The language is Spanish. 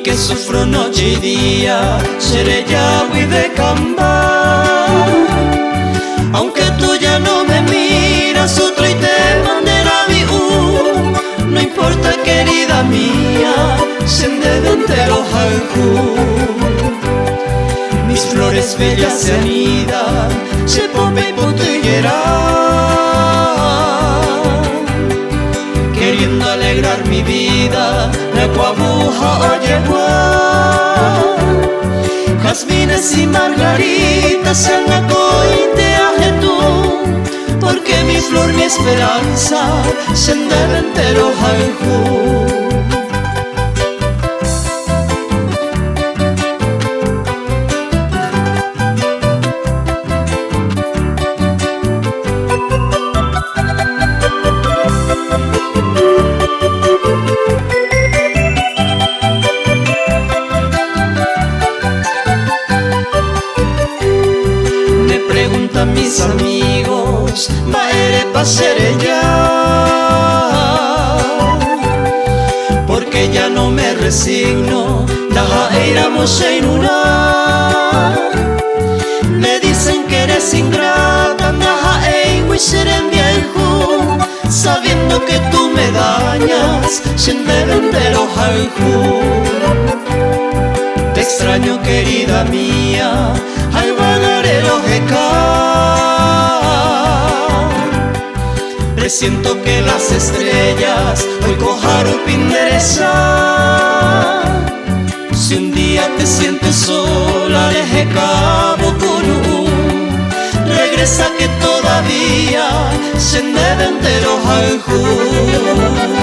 que sufro noche y día, seré Yahweh de Camba. Aunque tú ya no me miras, otro y te mandará mi no importa, querida mía, sende entero halju. Mis flores bellas se anidan, se pope y potiguera, queriendo alegrar mi vida, la cuabuja oyewa. Jazmines y margaritas se han acointe a tú, porque mi flor, mi esperanza, sende entero halju. Mis amigos, baere pasere ya, porque ya no me resigno, daja eiramos en una. Me dicen que eres ingrata, daja eiwiseren viejo, sabiendo que tú me dañas, sin me vendero halju. Te extraño, querida mía, al vagarero presiento que las estrellas hoy cojaron pindereza. Si un día te sientes sola, deje cabo con regresa que todavía se debe entero halju.